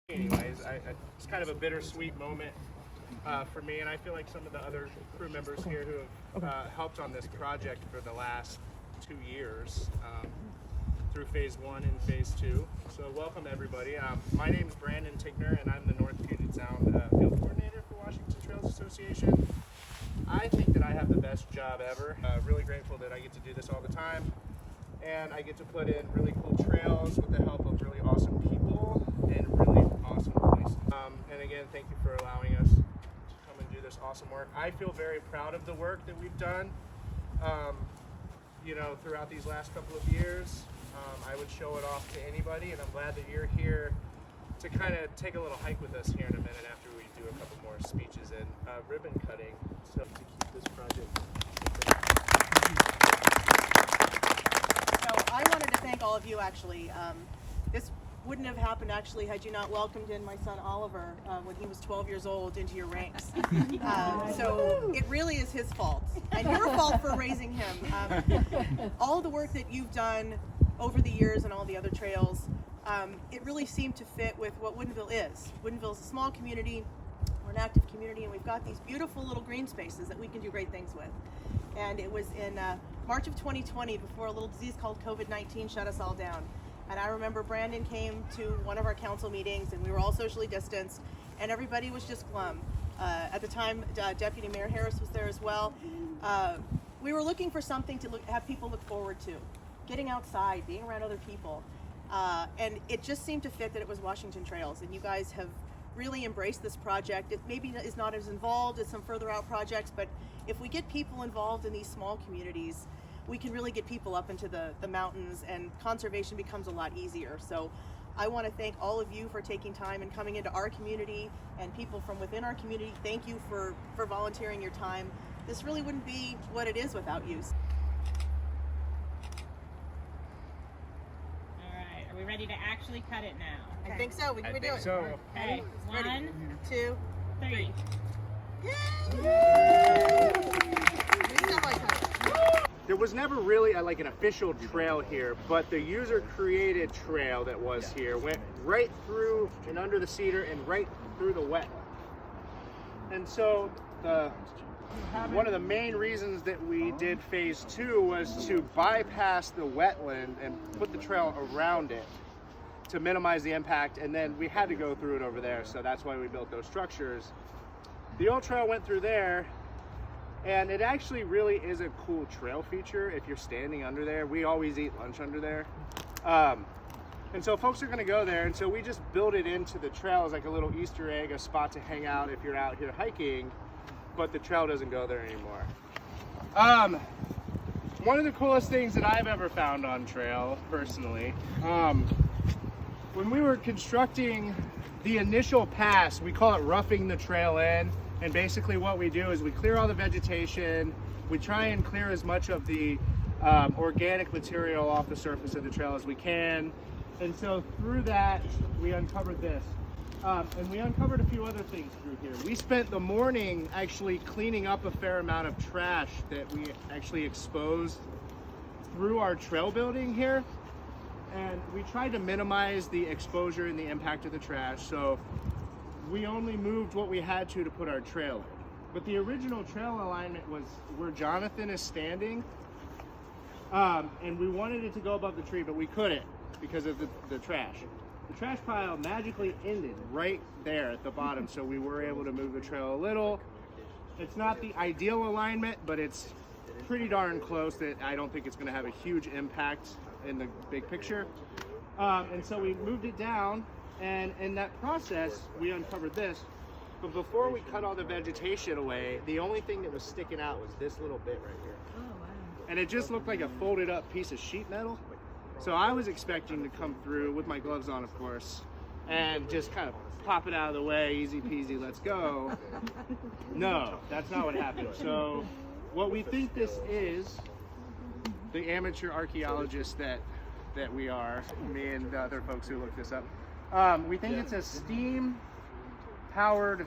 Anyways, it's kind of a bittersweet moment for me, and I feel like some of the other crew members here who have helped on this project for the last 2 years through phase 1 and phase 2. So welcome everybody. My name is Brandon Tigner, and I'm the North Puget Sound Field Coordinator for Washington Trails Association. I think that I have the best job ever. Really grateful that I get to do this all the time, and I get to put in really cool trails with the help of really awesome people and really awesome places. And again, thank you for allowing us to come and do this awesome work. I feel very proud of the work that we've done, throughout these last couple of years. I would show it off to anybody, and I'm glad that you're here to kind of take a little hike with us here in a minute after we do a couple more speeches and ribbon cutting, so to keep this project. So I wanted to thank all of you actually. This wouldn't have happened actually had you not welcomed in my son Oliver when he was 12 years old into your ranks. So it really is his fault, and your fault for raising him. All the work that you've done over the years and all the other trails, it really seemed to fit with what Woodinville is. Woodinville is a small community, we're an active community, and we've got these beautiful little green spaces that we can do great things with. And it was in March of 2020, before a little disease called COVID-19 shut us all down. And I remember Brandon came to one of our council meetings, and we were all socially distanced, and everybody was just glum. At the time, Deputy Mayor Harris was there as well. We were looking for something to have people look forward to, getting outside, being around other people. And it just seemed to fit that it was Washington Trails, and you guys have really embraced this project. It maybe is not as involved as some further out projects, but if we get people involved in these small communities, we can really get people up into the mountains, and conservation becomes a lot easier. So I want to thank all of you for taking time and coming into our community, and people from within our community, thank you for volunteering your time. This really wouldn't be what it is without you. Are we ready to actually cut it now? Okay. I think so. We can do it. So. Okay. 1, 2, 3. There was never really an official trail here, but the user-created trail that was here went right through and under the Cedar and right through the wetland. And so one of the main reasons that we did phase 2 was to bypass the wetland and put the trail around it to minimize the impact, and then we had to go through it over there, so that's why we built those structures. The old trail went through there, and it actually really is a cool trail feature if you're standing under there. We always eat lunch under there. And so folks are gonna go there, and so we just built it into the trail as like a little Easter egg, a spot to hang out if you're out here hiking, but the trail doesn't go there anymore. One of the coolest things that I've ever found on trail, personally, when we were constructing the initial pass, we call it roughing the trail in. And basically what we do is we clear all the vegetation, we try and clear as much of the organic material off the surface of the trail as we can. And so through that, we uncovered this. And we uncovered a few other things through here. We spent the morning actually cleaning up a fair amount of trash that we actually exposed through our trail building here. And we tried to minimize the exposure and the impact of the trash. So we only moved what we had to put our trail in. But the original trail alignment was where Jonathan is standing. And we wanted it to go above the tree, but we couldn't because of the trash. The trash pile magically ended right there at the bottom, so we were able to move the trail a little. It's not the ideal alignment, but it's pretty darn close that I don't think it's gonna have a huge impact in the big picture. And so we moved it down, and in that process, we uncovered this. But before we cut all the vegetation away, the only thing that was sticking out was this little bit right here. Oh, wow. And it just looked like a folded up piece of sheet metal. So I was expecting to come through with my gloves on, of course, and just kind of pop it out of the way, easy peasy, let's go. No, that's not what happened. So what we think this is, the amateur archaeologists that we are, me and the other folks who looked this up, we think it's a steam-powered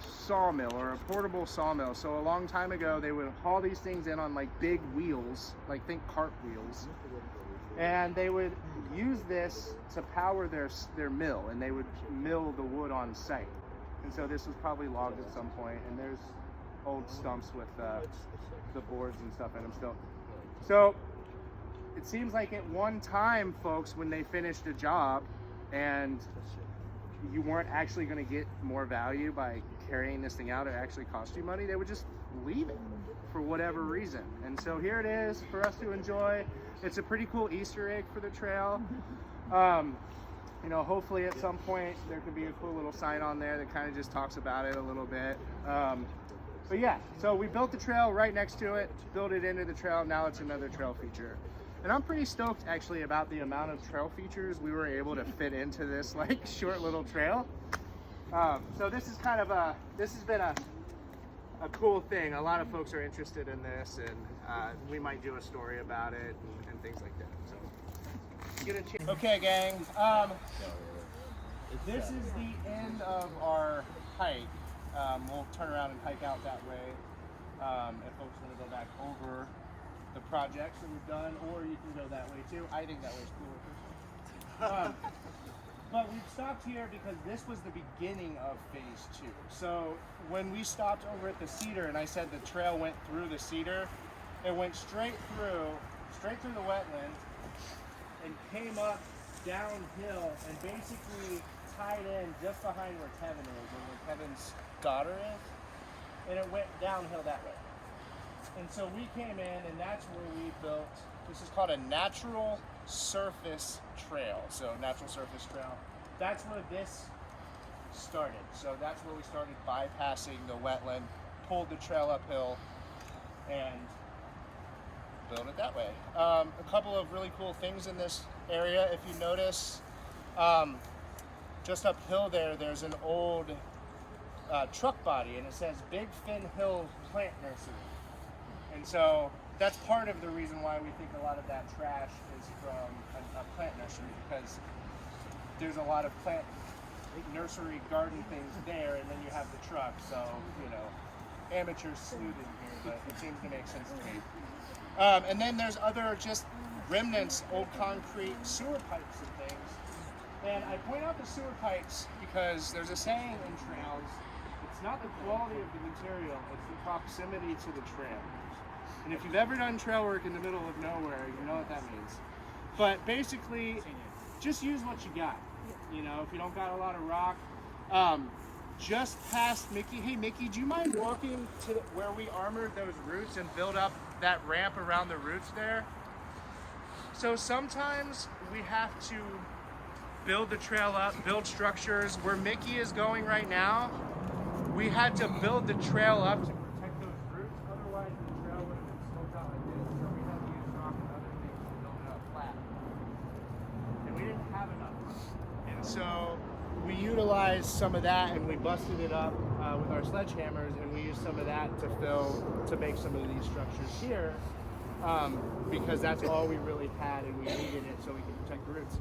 sawmill or a portable sawmill. So a long time ago, they would haul these things in on like big wheels, like think cart wheels, and they would use this to power their mill, and they would mill the wood on site. And so this was probably logged at some point, and there's old stumps with the boards and stuff in them still. So it seems like at one time, folks, when they finished a job and you weren't actually going to get more value by carrying this thing out, it actually cost you money, they would just leave it for whatever reason. And so here it is for us to enjoy. It's a pretty cool Easter egg for the trail. You know, hopefully at some point there could be a cool little sign on there that kind of just talks about it a little bit. But yeah, so we built the trail right next to it, built it into the trail. Now it's another trail feature. And I'm pretty stoked actually about the amount of trail features we were able to fit into this like short little trail. So this is kind of this has been a cool thing. A lot of folks are interested in this, and we might do a story about it and things like that. So get a chance. Okay, gang. This is the end of our hike. We'll turn around and hike out that way. If folks want to go back over the projects that we've done, or you can go that way too. I think that way's cooler. But we've stopped here because this was the beginning of phase 2. So when we stopped over at the Cedar, and I said the trail went through the Cedar, it went straight through the wetland, and came up downhill and basically tied in just behind where Kevin is, and where Kevin's daughter is, and it went downhill that way. And so we came in, and that's where we built, this is called a natural surface trail. So natural surface trail, that's where this started. So that's where we started bypassing the wetland, pulled the trail uphill, and built it that way. A couple of really cool things in this area, if you notice, just uphill there's an old truck body, and it says Big Fin Hill Plant Nursery. And so that's part of the reason why we think a lot of that trash is from a plant nursery, because there's a lot of plant nursery garden things there, and then you have the truck. So, you know, amateurs slewed in here, but it seems to make sense to me. And then there's other just remnants, old concrete sewer pipes and things. And I point out the sewer pipes because there's a saying in trails, it's not the quality of the material, it's the proximity to the trail. And if you've ever done trail work in the middle of nowhere, you know what that means. But basically, just use what you got. You know, if you don't got a lot of rock. Just past Mickey. Hey, Mickey, do you mind walking to where we armored those roots and build up that ramp around the roots there? So sometimes we have to build the trail up, build structures. Where Mickey is going right now, we had to build the trail up to protect those roots. Otherwise, the trail would have been sloped out like this. So we had to use rock and other things to build it up flat. And we didn't have enough. And so we utilized some of that, and we busted it up with our sledgehammers, and we used some of that to make some of these structures here, because that's all we really had, and we needed it so we could protect the roots.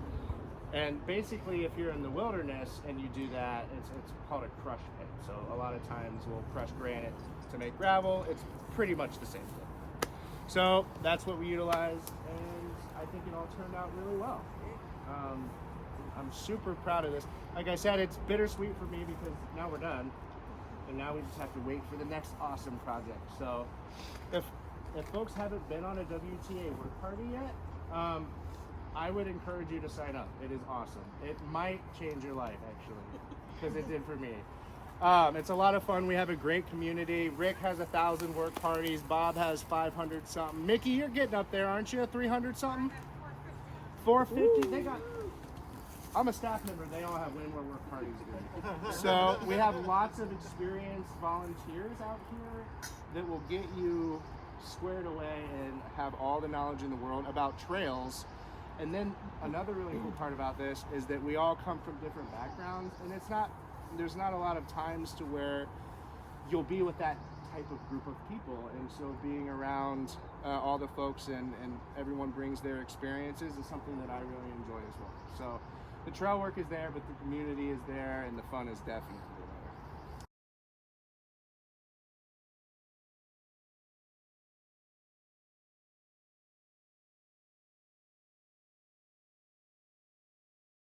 And basically, if you're in the wilderness and you do that, it's called a crush pit. So a lot of times we'll crush granite to make gravel. It's pretty much the same thing. So that's what we utilized, and I think it all turned out really well. I'm super proud of this. Like I said, it's bittersweet for me because now we're done, and now we just have to wait for the next awesome project. So if folks haven't been on a WTA work party yet, I would encourage you to sign up. It is awesome. It might change your life, actually, because it did for me. It's a lot of fun. We have a great community. Rick has 1,000 work parties. Bob has 500 something. Mickey, you're getting up there, aren't you? 300 something? 450. They got. I'm a staff member. They all have way more work parties than me. So we have lots of experienced volunteers out here that will get you squared away and have all the knowledge in the world about trails. And then another really cool part about this is that we all come from different backgrounds, and there's not a lot of times to where you'll be with that type of group of people. And so being around all the folks and everyone brings their experiences is something that I really enjoy as well. So the trail work is there, but the community is there, and the fun is definitely